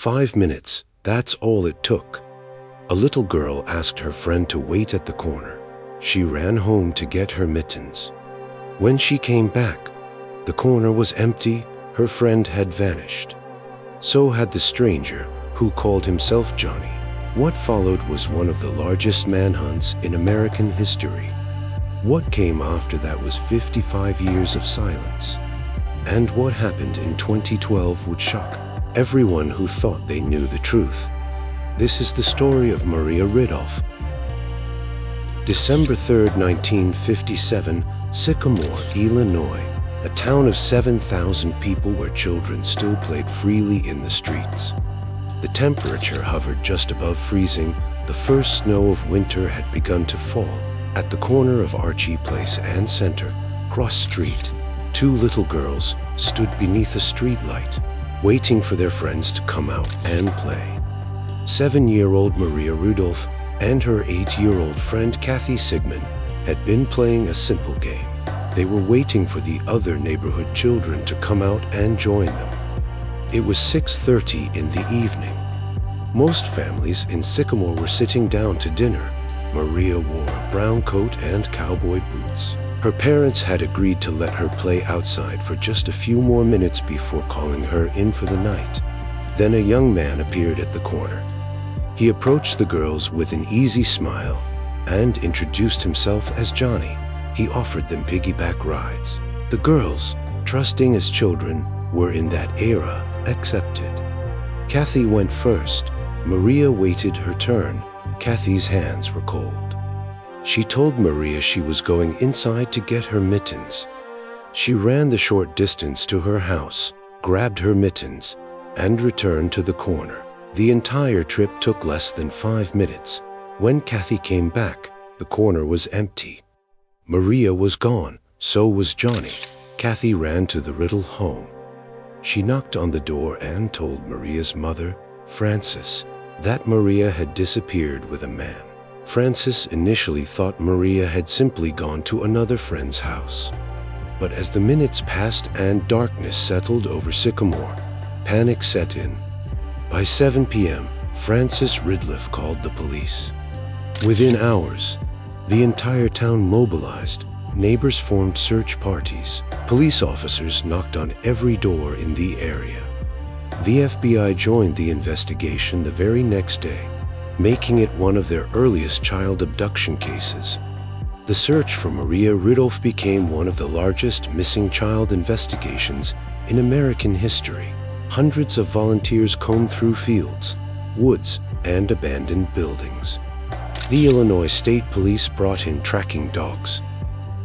5 minutes, that's all it took. A little girl asked her friend to wait at the corner. She ran home to get her mittens. When she came back, the corner was empty, her friend had vanished. So had the stranger, who called himself Johnny. What followed was one of the largest manhunts in American history. What came after that was 55 years of silence. And what happened in 2012 would shock everyone who thought they knew the truth. This is the story of Maria Ridulph. December 3, 1957, Sycamore, Illinois, a town of 7,000 people where children still played freely in the streets. The temperature hovered just above freezing. The first snow of winter had begun to fall. At the corner of Archie Place and Center, Cross Street, two little girls stood beneath a streetlight, waiting for their friends to come out and play. 7-year-old Maria Ridulph and her 8-year-old friend Kathy Sigmund had been playing a simple game. They were waiting for the other neighborhood children to come out and join them. It was 6:30 in the evening. Most families in Sycamore were sitting down to dinner. Maria wore a brown coat and cowboy boots. Her parents had agreed to let her play outside for just a few more minutes before calling her in for the night. Then a young man appeared at the corner. He approached the girls with an easy smile and introduced himself as Johnny. He offered them piggyback rides. The girls, trusting as children were in that era, accepted. Kathy went first. Maria waited her turn. Kathy's hands were cold. She told Maria she was going inside to get her mittens. She ran the short distance to her house, grabbed her mittens, and returned to the corner. The entire trip took less than 5 minutes. When Kathy came back, the corner was empty. Maria was gone, so was Johnny. Kathy ran to the Riddle home. She knocked on the door and told Maria's mother, Frances, that Maria had disappeared with a man. Frances initially thought Maria had simply gone to another friend's house. But as the minutes passed and darkness settled over Sycamore, panic set in. By 7 p.m., Frances Ridulph called the police. Within hours, the entire town mobilized. Neighbors formed search parties. Police officers knocked on every door in the area. The FBI joined the investigation the very next day, making it one of their earliest child abduction cases. The search for Maria Ridulph became one of the largest missing child investigations in American history. Hundreds of volunteers combed through fields, woods, and abandoned buildings. The Illinois State Police brought in tracking dogs.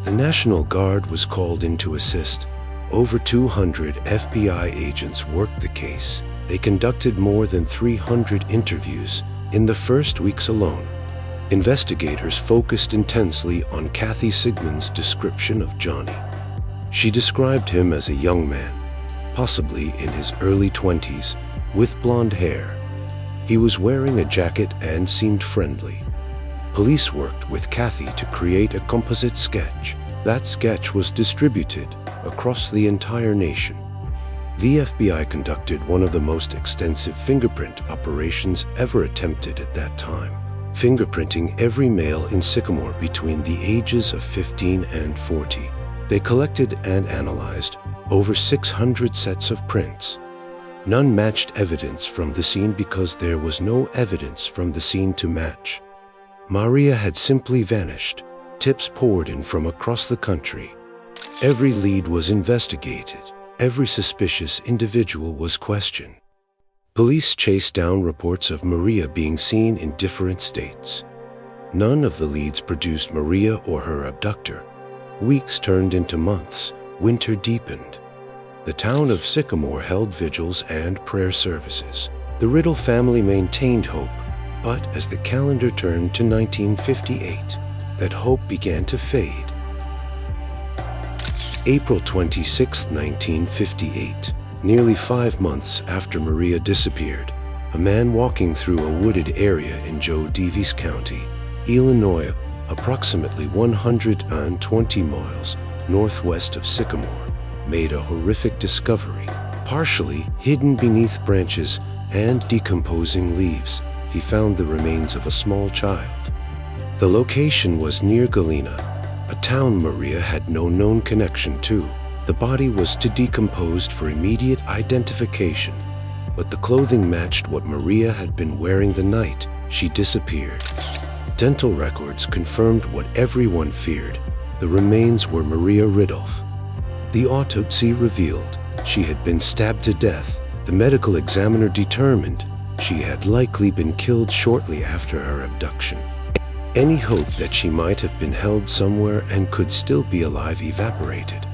The National Guard was called in to assist. Over 200 FBI agents worked the case. They conducted more than 300 interviews in the first weeks alone. Investigators focused intensely on Kathy Sigmund's description of Johnny. She described him as a young man, possibly in his early 20s, with blonde hair. He was wearing a jacket and seemed friendly. Police worked with Kathy to create a composite sketch. That sketch was distributed across the entire nation. The FBI conducted one of the most extensive fingerprint operations ever attempted at that time, fingerprinting every male in Sycamore between the ages of 15 and 40. They collected and analyzed over 600 sets of prints. None matched evidence from the scene because there was no evidence from the scene to match. Maria had simply vanished. Tips poured in from across the country. Every lead was investigated. Every suspicious individual was questioned. Police chased down reports of Maria being seen in different states. None of the leads produced Maria or her abductor. Weeks turned into months. Winter deepened. The town of Sycamore held vigils and prayer services. The Riddle family maintained hope, but as the calendar turned to 1958, that hope began to fade. April 26, 1958. Nearly 5 months after Maria disappeared, a man walking through a wooded area in Joe Daviess County, Illinois, approximately 120 miles northwest of Sycamore, made a horrific discovery. Partially hidden beneath branches, and decomposing leaves, he found the remains of a small child. The location was near Galena, a town Maria had no known connection to. The body was too decomposed for immediate identification, but the clothing matched what Maria had been wearing the night she disappeared. Dental records confirmed what everyone feared. The remains were Maria Ridulph. The autopsy revealed she had been stabbed to death. The medical examiner determined she had likely been killed shortly after her abduction. Any hope that she might have been held somewhere and could still be alive evaporated.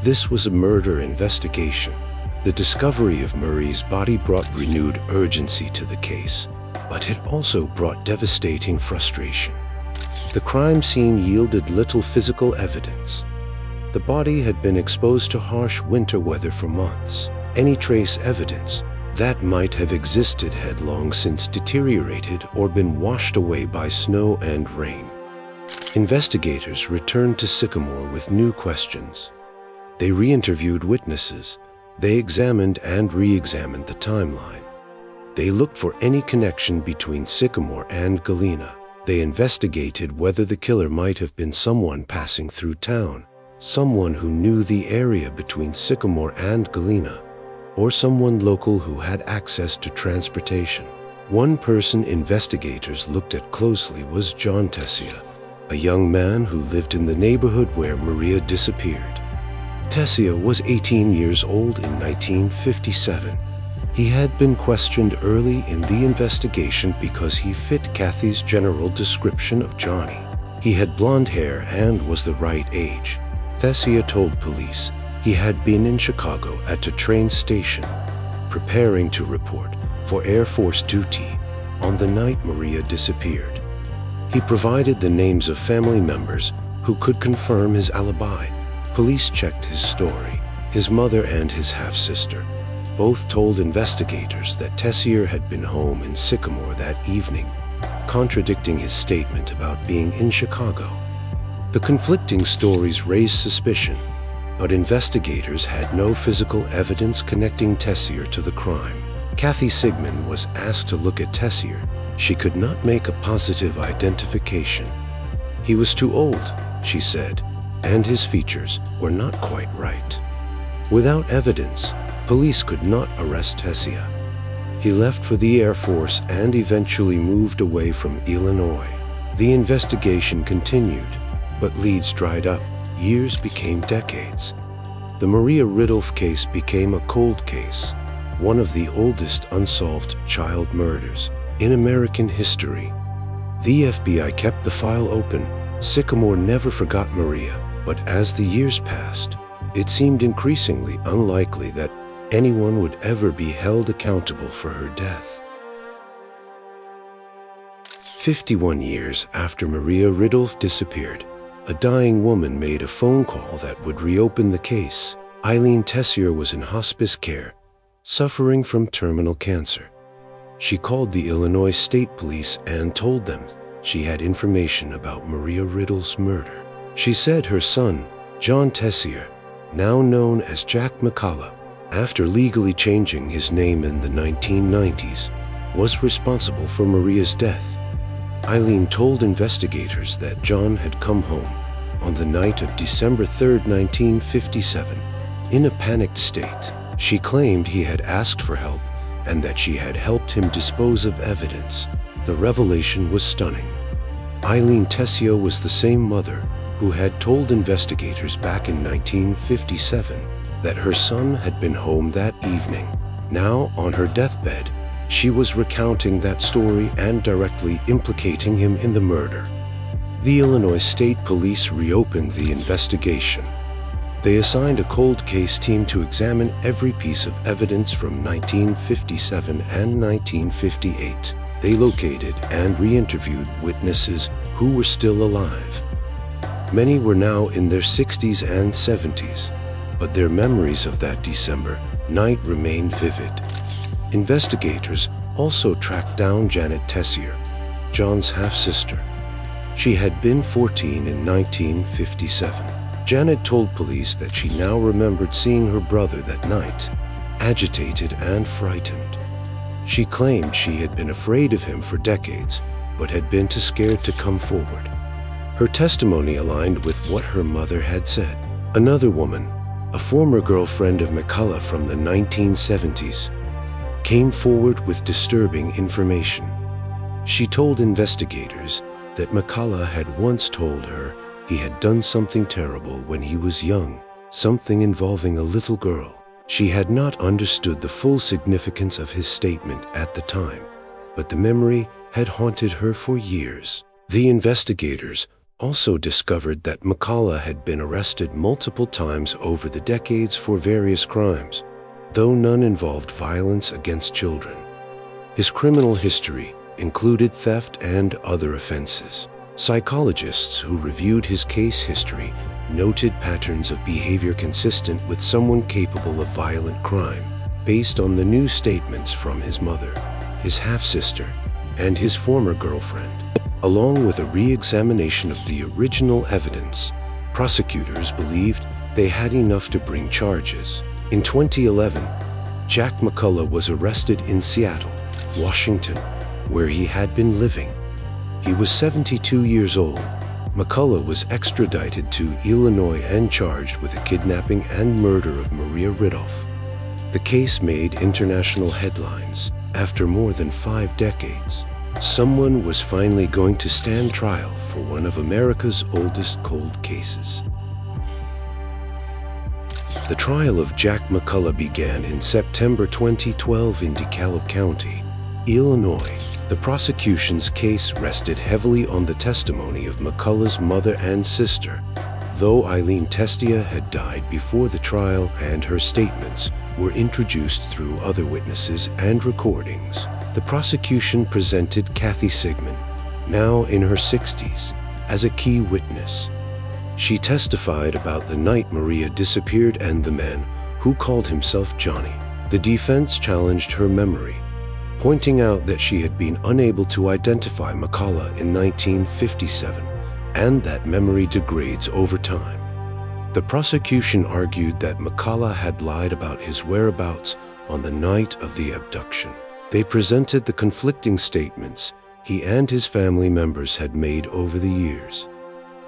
This was a murder investigation. The discovery of Marie's body brought renewed urgency to the case, but it also brought devastating frustration. The crime scene yielded little physical evidence. The body had been exposed to harsh winter weather for months. Any trace evidence that might have existed had long since deteriorated or been washed away by snow and rain. Investigators returned to Sycamore with new questions. They re-interviewed witnesses. They examined and re-examined the timeline. They looked for any connection between Sycamore and Galena. They investigated whether the killer might have been someone passing through town, someone who knew the area between Sycamore and Galena, or someone local who had access to transportation. One person investigators looked at closely was John Tessier, a young man who lived in the neighborhood where Maria disappeared. Tessier was 18 years old in 1957. He had been questioned early in the investigation because he fit Kathy's general description of Johnny. He had blonde hair and was the right age. Tessier told police he had been in Chicago at a train station, preparing to report for Air Force duty on the night Maria disappeared. He provided the names of family members who could confirm his alibi. Police checked his story. His mother and his half-sister both told investigators that Tessier had been home in Sycamore that evening, contradicting his statement about being in Chicago. The conflicting stories raised suspicion, but investigators had no physical evidence connecting Tessier to the crime. Kathy Sigmund was asked to look at Tessier. She could not make a positive identification. He was too old, she said, and his features were not quite right. Without evidence, police could not arrest Tessier. He left for the Air Force and eventually moved away from Illinois. The investigation continued, but leads dried up. Years became decades. The Maria Ridulph case became a cold case, one of the oldest unsolved child murders in American history. The FBI kept the file open. Sycamore never forgot Maria, but as the years passed, it seemed increasingly unlikely that anyone would ever be held accountable for her death. 51 years after Maria Ridulph disappeared, a dying woman made a phone call that would reopen the case. Eileen Tessier was in hospice care, suffering from terminal cancer. She called the Illinois State Police and told them she had information about Maria Ridulph's murder. She said her son, John Tessier, now known as Jack McCullough, after legally changing his name in the 1990s, was responsible for Maria's death. Eileen told investigators that John had come home on the night of December 3, 1957, in a panicked state. She claimed he had asked for help and that she had helped him dispose of evidence. The revelation was stunning. Eileen Tessier was the same mother who had told investigators back in 1957 that her son had been home that evening. Now, on her deathbed, she was recounting that story and directly implicating him in the murder. The Illinois State Police reopened the investigation. They assigned a cold case team to examine every piece of evidence from 1957 and 1958. They located and re-interviewed witnesses who were still alive. Many were now in their 60s and 70s, but their memories of that December night remained vivid. Investigators also tracked down Janet Tessier, John's half-sister. She had been 14 in 1957. Janet told police that she now remembered seeing her brother that night, agitated and frightened. She claimed she had been afraid of him for decades, but had been too scared to come forward. Her testimony aligned with what her mother had said. Another woman, a former girlfriend of McCullough from the 1970s, came forward with disturbing information. She told investigators that McCullough had once told her he had done something terrible when he was young, something involving a little girl. She had not understood the full significance of his statement at the time, but the memory had haunted her for years. The investigators also discovered that McCullough had been arrested multiple times over the decades for various crimes, though none involved violence against children. His criminal history included theft and other offenses. Psychologists who reviewed his case history noted patterns of behavior consistent with someone capable of violent crime, based on the new statements from his mother, his half-sister, and his former girlfriend. Along with a re-examination of the original evidence, prosecutors believed they had enough to bring charges. In 2011, Jack McCullough was arrested in Seattle, Washington, where he had been living. He was 72 years old. McCullough was extradited to Illinois and charged with the kidnapping and murder of Maria Ridulph. The case made international headlines. After more than 5 decades, someone was finally going to stand trial for one of America's oldest cold cases. The trial of Jack McCullough began in September 2012 in DeKalb County, Illinois. The prosecution's case rested heavily on the testimony of McCullough's mother and sister. Though Eileen Tessier had died before the trial and her statements were introduced through other witnesses and recordings, the prosecution presented Kathy Sigmund, now in her 60s, as a key witness. She testified about the night Maria disappeared and the man who called himself Johnny. The defense challenged her memory, pointing out that she had been unable to identify McCullough in 1957 and that memory degrades over time. The prosecution argued that McCullough had lied about his whereabouts on the night of the abduction. They presented the conflicting statements he and his family members had made over the years.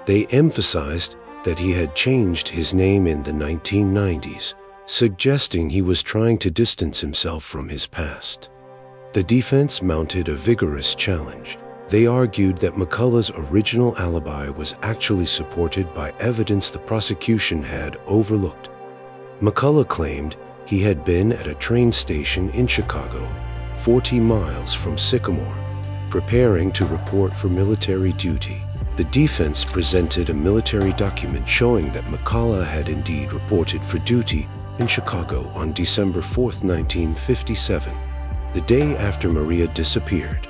They emphasized that he had changed his name in the 1990s, suggesting he was trying to distance himself from his past. The defense mounted a vigorous challenge. They argued that McCullough's original alibi was actually supported by evidence the prosecution had overlooked. McCullough claimed he had been at a train station in Chicago, 40 miles from Sycamore, preparing to report for military duty. The defense presented a military document showing that McCullough had indeed reported for duty in Chicago on December 4, 1957, the day after Maria disappeared.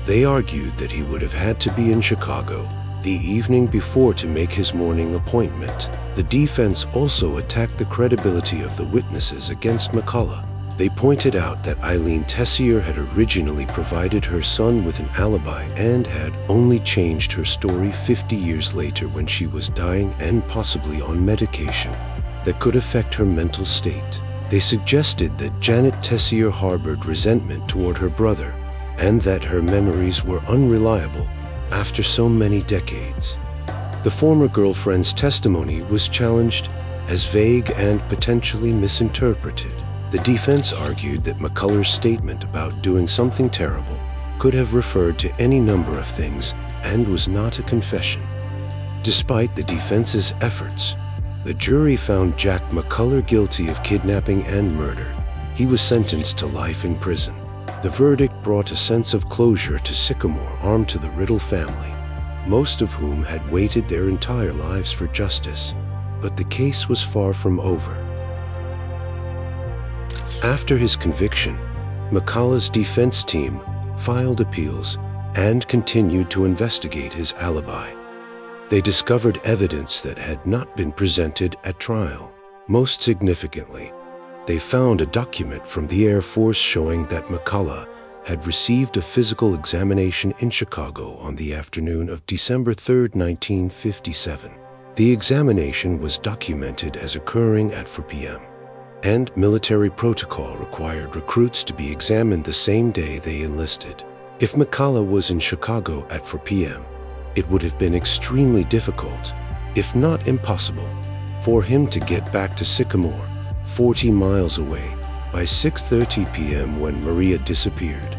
They argued that he would have had to be in Chicago the evening before to make his morning appointment. The defense also attacked the credibility of the witnesses against McCullough. They pointed out that Eileen Tessier had originally provided her son with an alibi and had only changed her story 50 years later when she was dying and possibly on medication that could affect her mental state. They suggested that Janet Tessier harbored resentment toward her brother and that her memories were unreliable after so many decades. The former girlfriend's testimony was challenged as vague and potentially misinterpreted. The defense argued that McCullough's statement about doing something terrible could have referred to any number of things and was not a confession. Despite the defense's efforts, the jury found Jack McCullough guilty of kidnapping and murder. He was sentenced to life in prison. The verdict brought a sense of closure to Sycamore armed to the Ridulph family, most of whom had waited their entire lives for justice. But the case was far from over. After his conviction, McCullough's defense team filed appeals and continued to investigate his alibi. They discovered evidence that had not been presented at trial. Most significantly, they found a document from the Air Force showing that McCullough had received a physical examination in Chicago on the afternoon of December 3, 1957. The examination was documented as occurring at 4 p.m. and military protocol required recruits to be examined the same day they enlisted. If McCullough was in Chicago at 4 p.m., it would have been extremely difficult, if not impossible, for him to get back to Sycamore, 40 miles away, by 6:30 p.m. when Maria disappeared.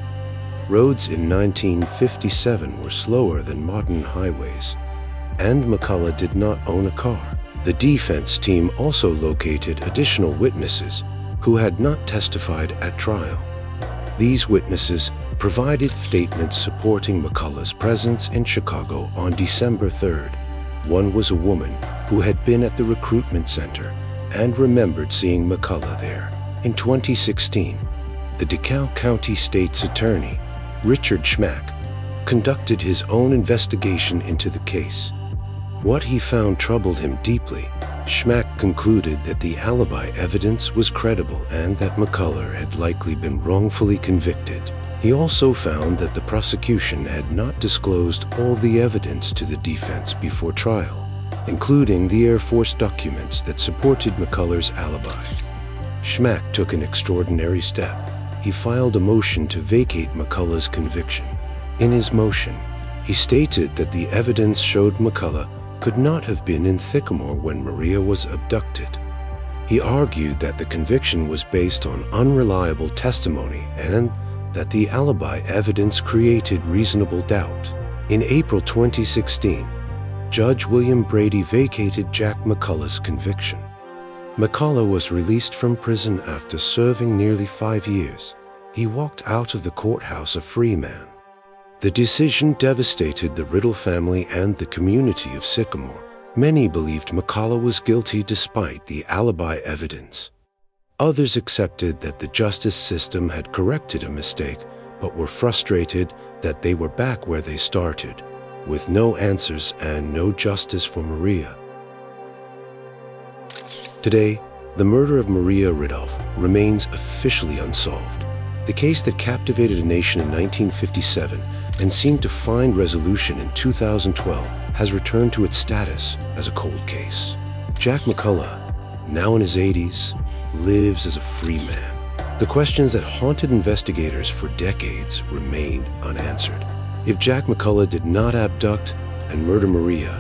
Roads in 1957 were slower than modern highways, and McCullough did not own a car. The defense team also located additional witnesses who had not testified at trial. These witnesses provided statements supporting McCullough's presence in Chicago on December 3rd. One was a woman who had been at the recruitment center and remembered seeing McCullough there. In 2016, the DeKalb County State's Attorney, Richard Schmack, conducted his own investigation into the case. What he found troubled him deeply. Schmack concluded that the alibi evidence was credible and that McCullough had likely been wrongfully convicted. He also found that the prosecution had not disclosed all the evidence to the defense before trial, including the Air Force documents that supported McCullough's alibi. Schmack took an extraordinary step. He filed a motion to vacate McCullough's conviction. In his motion, he stated that the evidence showed McCullough could not have been in Sycamore when Maria was abducted. He argued that the conviction was based on unreliable testimony and that the alibi evidence created reasonable doubt. In April 2016, Judge William Brady vacated Jack McCullough's conviction. McCullough was released from prison after serving nearly 5 years. He walked out of the courthouse a free man. The decision devastated the Riddle family and the community of Sycamore. Many believed McCullough was guilty despite the alibi evidence. Others accepted that the justice system had corrected a mistake, but were frustrated that they were back where they started, with no answers and no justice for Maria. Today, the murder of Maria Ridulph remains officially unsolved. The case that captivated a nation in 1957 and seemed to find resolution in 2012 has returned to its status as a cold case. Jack McCullough, now in his 80s, lives as a free man. The questions that haunted investigators for decades remained unanswered. If Jack McCullough did not abduct and murder Maria,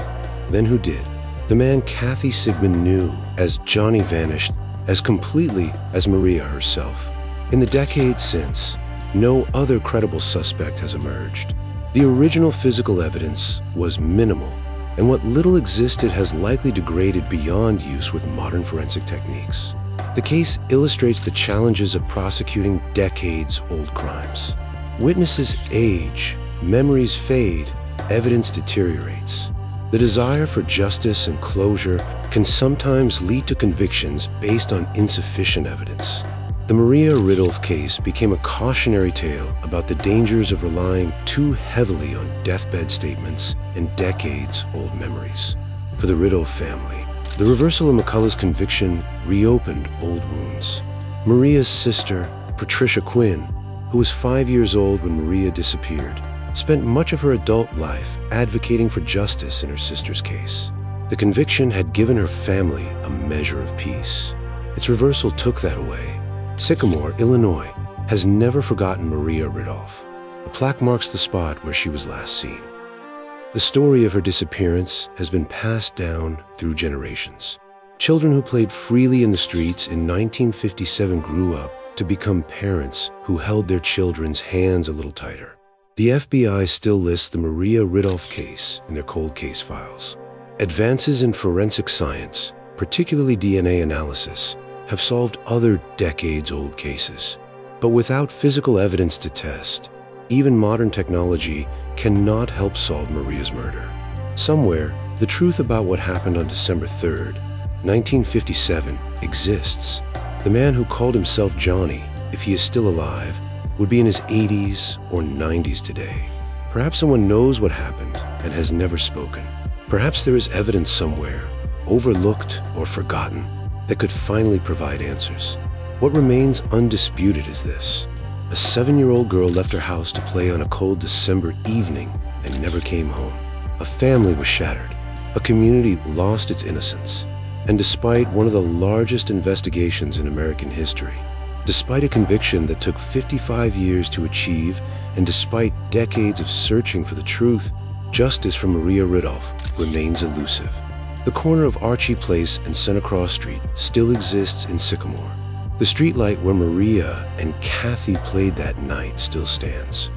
then who did? The man Kathy Sigmund knew as Johnny vanished as completely as Maria herself. In the decades since, no other credible suspect has emerged. The original physical evidence was minimal, and what little existed has likely degraded beyond use with modern forensic techniques. The case illustrates the challenges of prosecuting decades-old crimes. Witnesses age, memories fade, evidence deteriorates. The desire for justice and closure can sometimes lead to convictions based on insufficient evidence. The Maria Ridulph case became a cautionary tale about the dangers of relying too heavily on deathbed statements and decades-old memories. For the Ridulph family, the reversal of McCullough's conviction reopened old wounds. Maria's sister, Patricia Quinn, who was 5 years old when Maria disappeared, spent much of her adult life advocating for justice in her sister's case. The conviction had given her family a measure of peace. Its reversal took that away. Sycamore, Illinois, has never forgotten Maria Ridulph. A plaque marks the spot where she was last seen. The story of her disappearance has been passed down through generations. Children who played freely in the streets in 1957 grew up to become parents who held their children's hands a little tighter. The FBI still lists the Maria Ridulph case in their cold case files. Advances in forensic science, particularly DNA analysis, have solved other decades-old cases. But without physical evidence to test, even modern technology cannot help solve Maria's murder. Somewhere, the truth about what happened on December 3rd, 1957, exists. The man who called himself Johnny, if he is still alive, would be in his 80s or 90s today. Perhaps someone knows what happened and has never spoken. Perhaps there is evidence somewhere, overlooked or forgotten, that could finally provide answers. What remains undisputed is this: a 7-year-old girl left her house to play on a cold December evening and never came home. A family was shattered. A community lost its innocence. And despite one of the largest investigations in American history, despite a conviction that took 55 years to achieve, and despite decades of searching for the truth, justice for Maria Ridulph remains elusive. The corner of Archie Place and Santa Cross Street still exists in Sycamore. The streetlight where Maria and Kathy played that night still stands.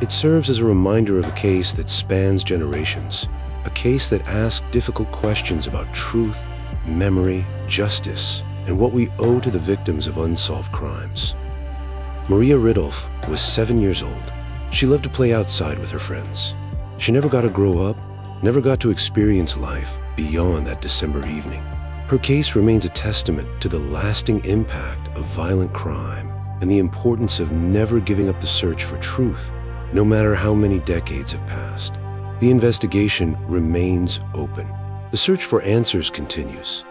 It serves as a reminder of a case that spans generations, a case that asks difficult questions about truth, memory, justice, and what we owe to the victims of unsolved crimes. Maria Ridulph was 7 years old. She loved to play outside with her friends. She never got to grow up, never got to experience life beyond that December evening. Her case remains a testament to the lasting impact of violent crime and the importance of never giving up the search for truth, no matter how many decades have passed. The investigation remains open. The search for answers continues,